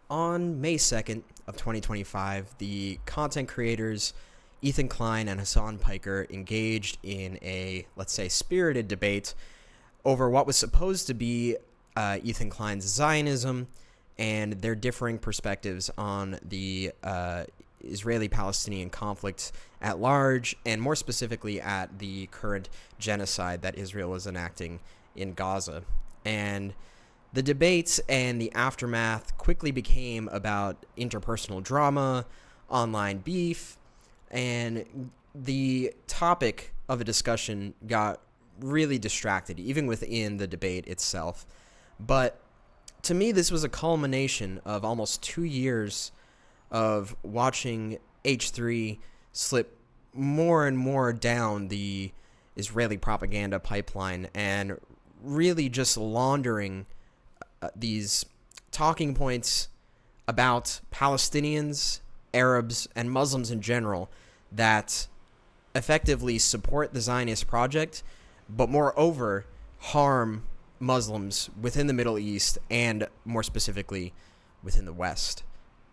On May 2nd of 2025, the content creators Ethan Klein and Hassan Piker engaged in a, let's say, spirited debate over what was supposed to be Ethan Klein's Zionism and their differing perspectives on the Israeli-Palestinian conflict at large, and more specifically at the current genocide that Israel is enacting in Gaza. And the debates and the aftermath quickly became about interpersonal drama, online beef, and the topic of the discussion got really distracted, even within the debate itself. But to me, this was a culmination of almost 2 years of watching H3 slip more and more down the Israeli propaganda pipeline and really just laundering these talking points about Palestinians, Arabs, and Muslims in general that effectively support the Zionist project, but moreover harm Muslims within the Middle East and more specifically within the West.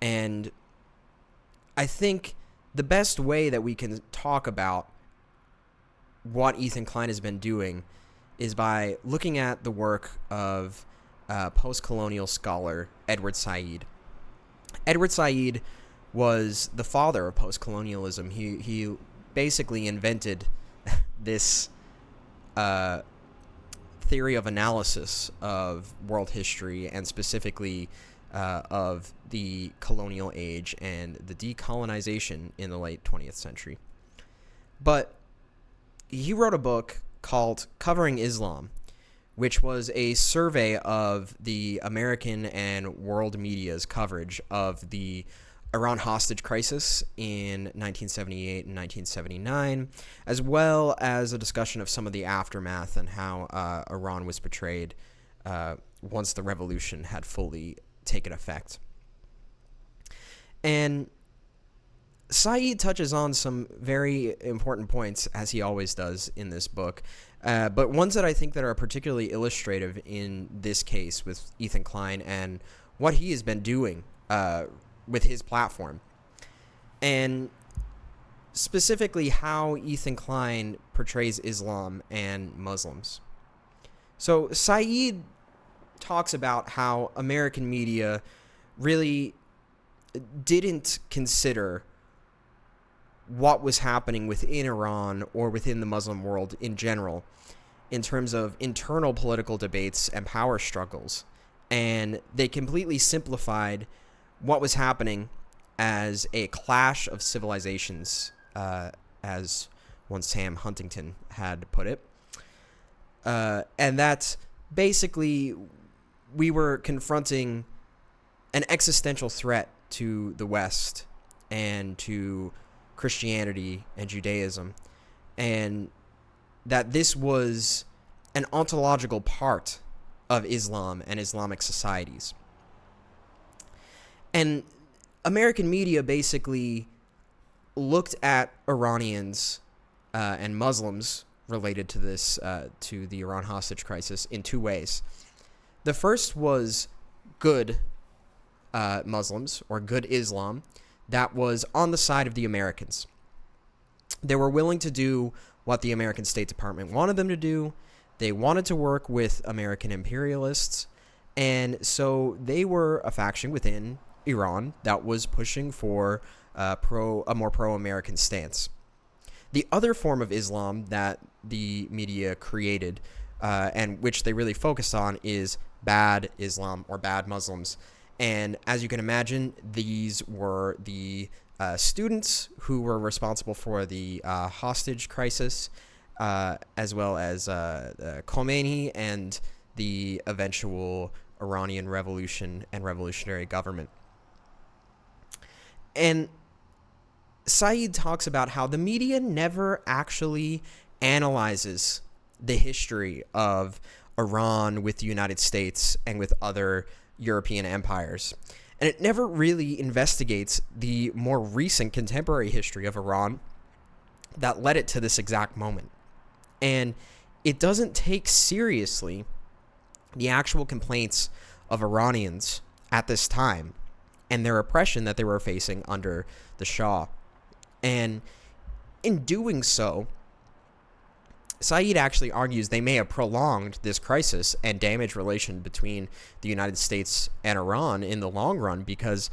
And I think the best way that we can talk about what Ethan Klein has been doing is by looking at the work of post-colonial scholar Edward Said. Edward Said was the father of post-colonialism. He basically invented this theory of analysis of world history, and specifically of the colonial age and the decolonization in the late 20th century. But he wrote a book called Covering Islam, which was a survey of the American and world media's coverage of the Iran hostage crisis in 1978 and 1979, as well as a discussion of some of the aftermath and how Iran was portrayed once the revolution had fully taken effect. And Said touches on some very important points, as he always does in this book, but ones that I think that are particularly illustrative in this case with Ethan Klein and what he has been doing with his platform, and specifically how Ethan Klein portrays Islam and Muslims. So Said talks about how American media really didn't consider what was happening within Iran or within the Muslim world in general in terms of internal political debates and power struggles. And they completely simplified what was happening as a clash of civilizations, as one Sam Huntington had put it. And that basically we were confronting an existential threat to the West and to Christianity and Judaism, and that this was an ontological part of Islam and Islamic societies. And American media basically looked at Iranians and Muslims related to this, to the Iran hostage crisis, in two ways. The first was good Muslims, or good Islam, that was on the side of the Americans. They were willing to do what the American State Department wanted them to do. They wanted to work with American imperialists, and so they were a faction within Iran that was pushing for a more pro-American stance. The other form of Islam that the media created, and which they really focused on, is bad Islam, or bad Muslims. And as you can imagine, these were the students who were responsible for the hostage crisis, as well as Khomeini and the eventual Iranian revolution and revolutionary government. And Said talks about how the media never actually analyzes the history of Iran with the United States and with other European empires. And it never really investigates the more recent contemporary history of Iran that led it to this exact moment. And it doesn't take seriously the actual complaints of Iranians at this time and their oppression that they were facing under the Shah. And in doing so, Said actually argues they may have prolonged this crisis and damaged relation between the United States and Iran in the long run, because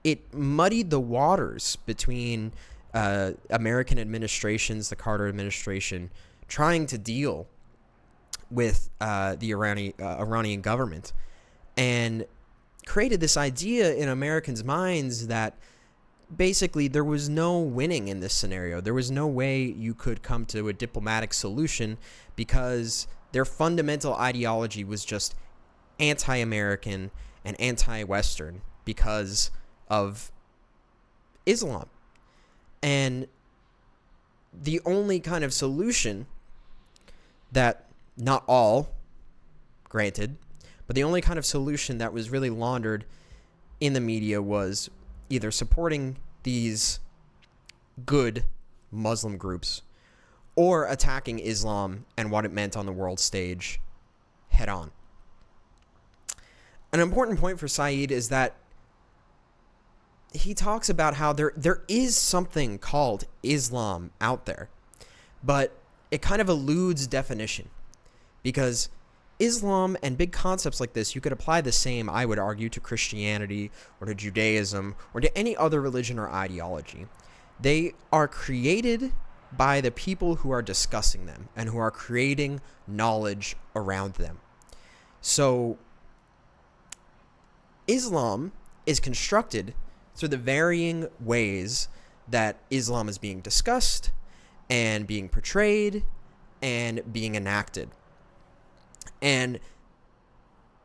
it muddied the waters between American administrations, the Carter administration, trying to deal with the Iranian government, and created this idea in Americans' minds that basically there was no winning in this scenario. There was no way you could come to a diplomatic solution, because their fundamental ideology was just anti-American and anti-Western because of Islam. And the only kind of solution that, not all, granted, but the only kind of solution that was really laundered in the media was either supporting these good Muslim groups or attacking Islam and what it meant on the world stage head on. An important point for Said is that he talks about how there is something called Islam out there, but it kind of eludes definition, because Islam and big concepts like this, you could apply the same, I would argue, to Christianity or to Judaism or to any other religion or ideology. They are created by the people who are discussing them and who are creating knowledge around them. So Islam is constructed through the varying ways that Islam is being discussed and being portrayed and being enacted. And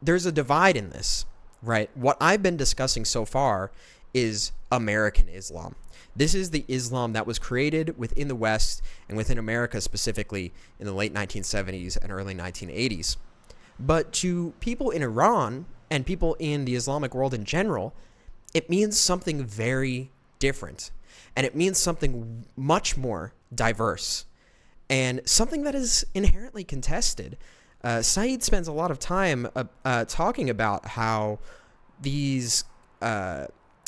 there's a divide in this, right? What I've been discussing so far is American Islam. This is the Islam that was created within the West and within America specifically in the late 1970s and early 1980s. But to people in Iran and people in the Islamic world in general, it means something very different. And it means something much more diverse and something that is inherently contested. Said spends a lot of time talking about how these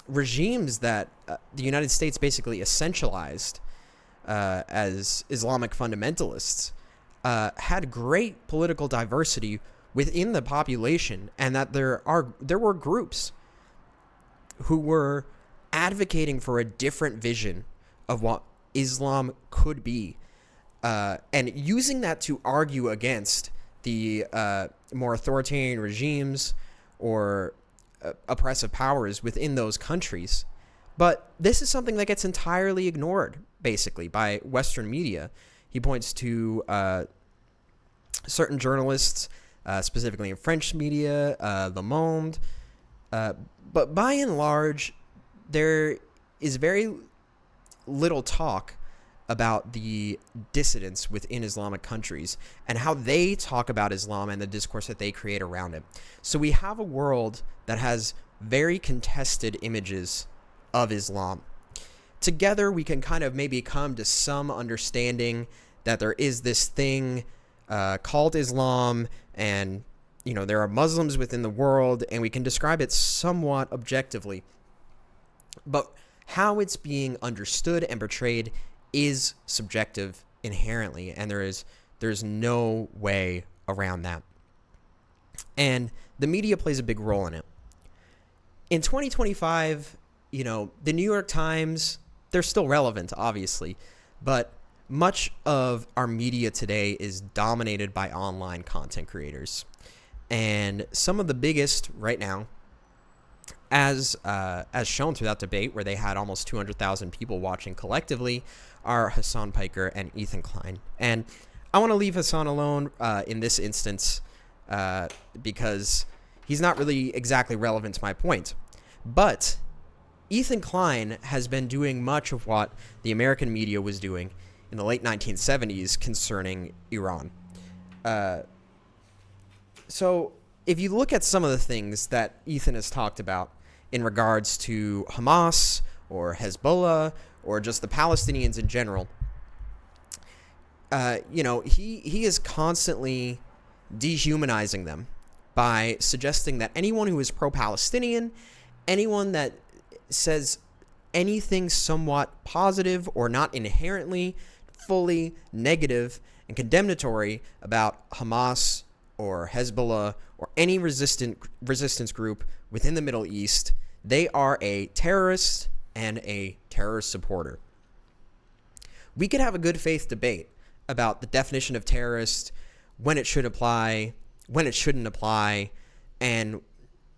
regimes that the United States basically essentialized as Islamic fundamentalists had great political diversity within the population, and that there were groups who were advocating for a different vision of what Islam could be, and using that to argue against the more authoritarian regimes or oppressive powers within those countries. But this is something that gets entirely ignored, basically, by Western media. He points to certain journalists, specifically in French media, Le Monde. But by and large, there is very little talk about the dissidents within Islamic countries and how they talk about Islam and the discourse that they create around it. So we have a world that has very contested images of Islam. Together, we can kind of maybe come to some understanding that there is this thing called Islam, and there are Muslims within the world, and we can describe it somewhat objectively. But how it's being understood and portrayed is subjective inherently, and there's no way around that. And the media plays a big role in it. In 2025, the New York Times, they're still relevant, obviously, but much of our media today is dominated by online content creators. And some of the biggest right now, as shown through that debate where they had almost 200,000 people watching collectively, are Hassan Piker and Ethan Klein. And I want to leave Hassan alone in this instance because he's not really exactly relevant to my point. But Ethan Klein has been doing much of what the American media was doing in the late 1970s concerning Iran. So if you look at some of the things that Ethan has talked about in regards to Hamas or Hezbollah or just the Palestinians in general, he is constantly dehumanizing them by suggesting that anyone who is pro-Palestinian anyone that says anything somewhat positive or not inherently fully negative and condemnatory about Hamas or Hezbollah or any resistance group within the Middle East, they are a terrorist and a terrorist supporter. We could have a good faith debate about the definition of terrorist, when it should apply, when it shouldn't apply, and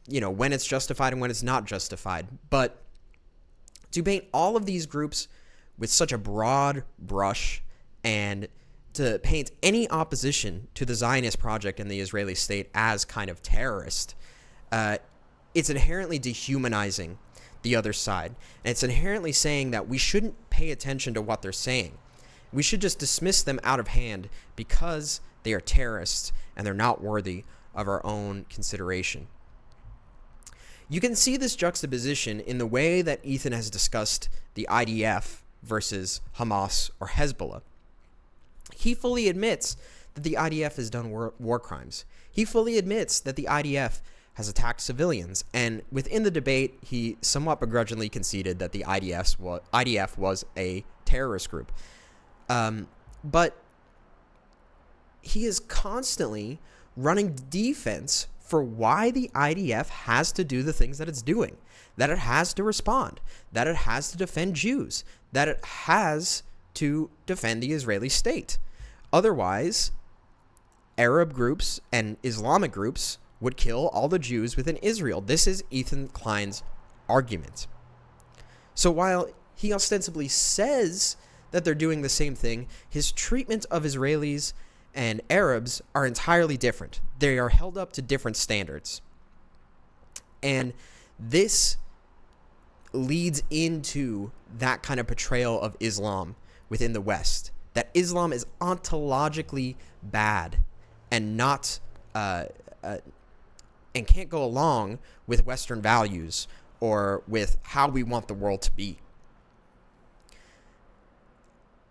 when it's justified and when it's not justified. But to paint all of these groups with such a broad brush and to paint any opposition to the Zionist project and the Israeli state as kind of terrorist, it's inherently dehumanizing the other side. And it's inherently saying that we shouldn't pay attention to what they're saying. We should just dismiss them out of hand because they are terrorists and they're not worthy of our own consideration. You can see this juxtaposition in the way that Ethan has discussed the IDF versus Hamas or Hezbollah. He fully admits that the IDF has done war crimes. He fully admits that the IDF has attacked civilians. And within the debate, he somewhat begrudgingly conceded that the IDF was a terrorist group. But he is constantly running defense for why the IDF has to do the things that it's doing, that it has to respond, that it has to defend Jews, that it has to defend the Israeli state. Otherwise, Arab groups and Islamic groups would kill all the Jews within Israel. This is Ethan Klein's argument. So while he ostensibly says that they're doing the same thing, his treatment of Israelis and Arabs are entirely different. They are held up to different standards. And this leads into that kind of portrayal of Islam within the West, that Islam is ontologically bad and not and can't go along with Western values or with how we want the world to be.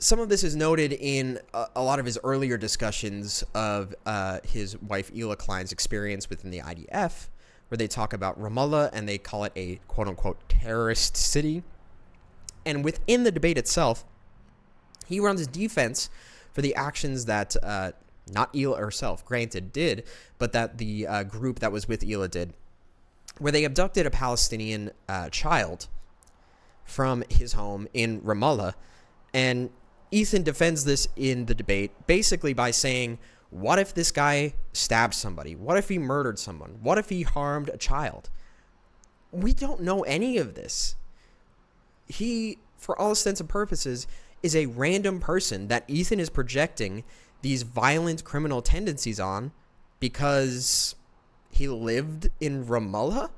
Some of this is noted in a lot of his earlier discussions of his wife Ela Klein's experience within the IDF, where they talk about Ramallah and they call it a quote-unquote terrorist city. And within the debate itself, he runs defense for the actions that not Ela herself, granted, did, but that the group that was with Ela did, where they abducted a Palestinian child from his home in Ramallah. And Ethan defends this in the debate basically by saying, what if this guy stabbed somebody? What if he murdered someone? What if he harmed a child? We don't know any of this. He, for all intents and purposes, is a random person that Ethan is projecting these violent criminal tendencies on because he lived in Ramallah?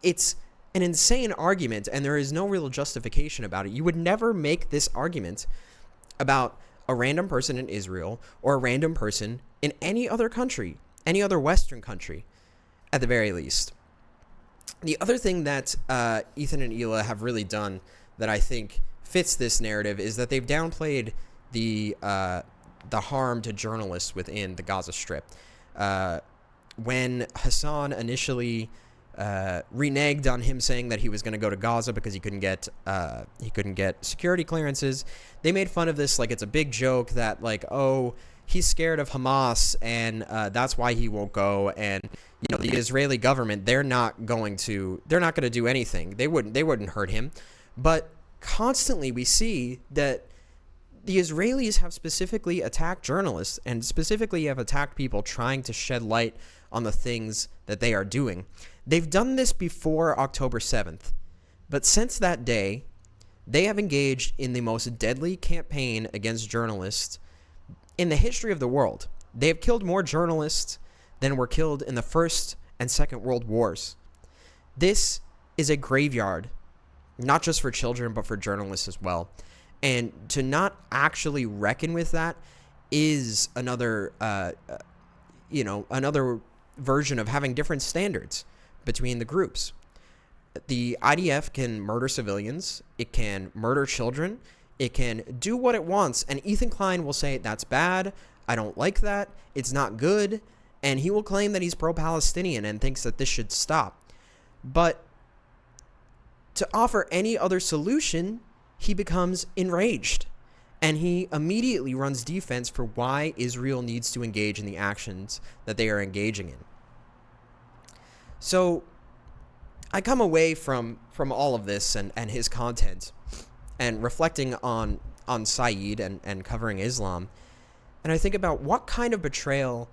It's an insane argument, and there is no real justification about it. You would never make this argument about a random person in Israel or a random person in any other country, any other Western country, at the very least. The other thing that Ethan and Ela have really done that I think fits this narrative is that they've downplayed the harm to journalists within the Gaza Strip. When Hassan initially reneged on him saying that he was going to go to Gaza because he couldn't get security clearances, they made fun of this like it's a big joke that like, oh, he's scared of Hamas and that's why he won't go. And the Israeli government, they're not going to do anything. They wouldn't hurt him. But constantly we see that the Israelis have specifically attacked journalists and specifically have attacked people trying to shed light on the things that they are doing. They've done this before October 7th, but since that day, they have engaged in the most deadly campaign against journalists in the history of the world. They have killed more journalists than were killed in the First and Second World Wars. This is a graveyard, not just for children, but for journalists as well. And to not actually reckon with that is another version of having different standards between the groups. The IDF can murder civilians, it can murder children, it can do what it wants, and Ethan Klein will say, that's bad, I don't like that, it's not good, and he will claim that he's pro-Palestinian and thinks that this should stop. But to offer any other solution, he becomes enraged. And he immediately runs defense for why Israel needs to engage in the actions that they are engaging in. So I come away from all of this and his content and reflecting on Saeed and covering Islam. And I think about what kind of betrayal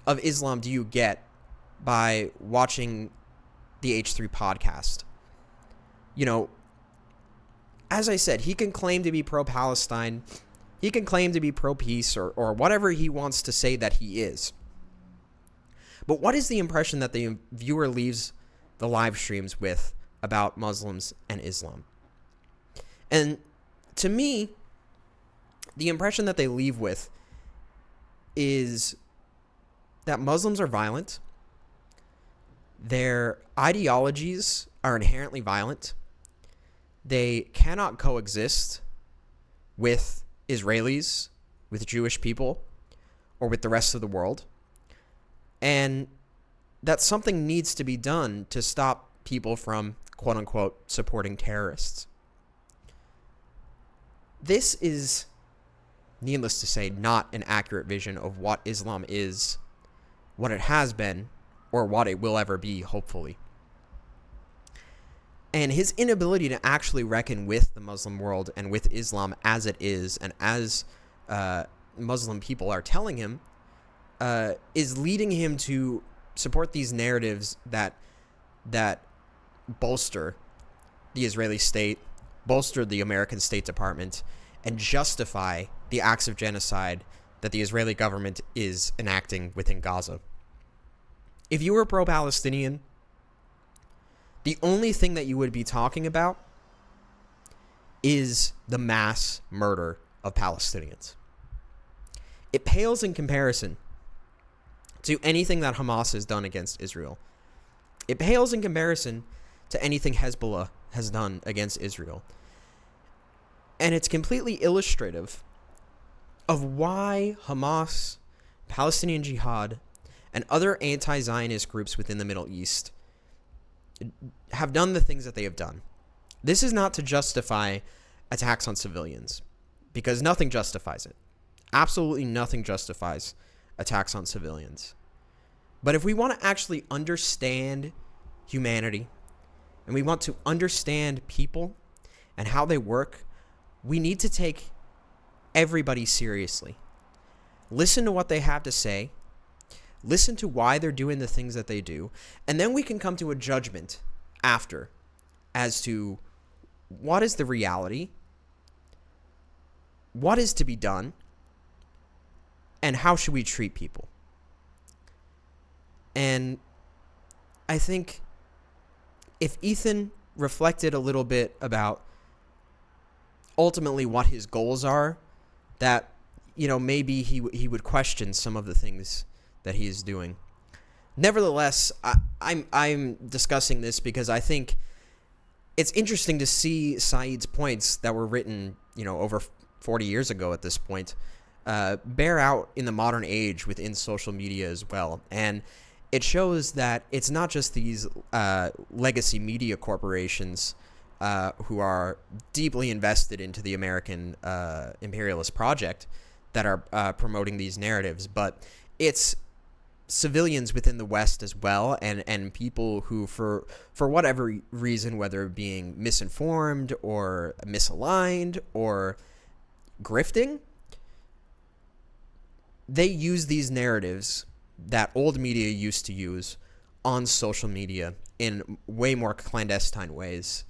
of Islam do you get by watching the H3 podcast? You know, as I said, he can claim to be pro-Palestine. He can claim to be pro-peace or whatever he wants to say that he is. But what is the impression that the viewer leaves the live streams with about Muslims and Islam? And to me, the impression that they leave with is that Muslims are violent. Their ideologies are inherently violent. They cannot coexist with Israelis, with Jewish people, or with the rest of the world. And that something needs to be done to stop people from, quote unquote, supporting terrorists. This is, needless to say, not an accurate vision of what Islam is, what it has been, or what it will ever be, hopefully. And his inability to actually reckon with the Muslim world and with Islam as it is, and as Muslim people are telling him, is leading him to support these narratives that bolster the Israeli state, bolster the American State Department, and justify the acts of genocide that the Israeli government is enacting within Gaza. If you were pro-Palestinian, the only thing that you would be talking about is the mass murder of Palestinians. It pales in comparison to anything that Hamas has done against Israel. It pales in comparison to anything Hezbollah has done against Israel. And it's completely illustrative of why Hamas, Palestinian Jihad, and other anti-Zionist groups within the Middle East have done the things that they have done. This is not to justify attacks on civilians, because nothing justifies it. Absolutely nothing justifies attacks on civilians. But if we want to actually understand humanity, and we want to understand people and how they work, we need to take everybody seriously. Listen to what they have to say. Listen to why they're doing the things that they do. And then we can come to a judgment after as to what is the reality, what is to be done, and how should we treat people. And I think if Ethan reflected a little bit about ultimately what his goals are, that, you know, maybe he would question some of the things that he is doing. Nevertheless, I'm discussing this because I think it's interesting to see Saeed's points that were written, you know, over 40 years ago at this point, bear out in the modern age within social media as well. And it shows that it's not just these legacy media corporations who are deeply invested into the American imperialist project that are promoting these narratives, but it's civilians within the West as well, and people who, for whatever reason, whether being misinformed or misaligned or grifting, they use these narratives that old media used to use on social media in way more clandestine ways.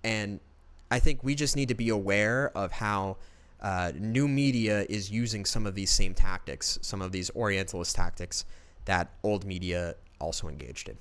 And I think we just need to be aware of how new media is using some of these same tactics, some of these Orientalist tactics that old media also engaged in.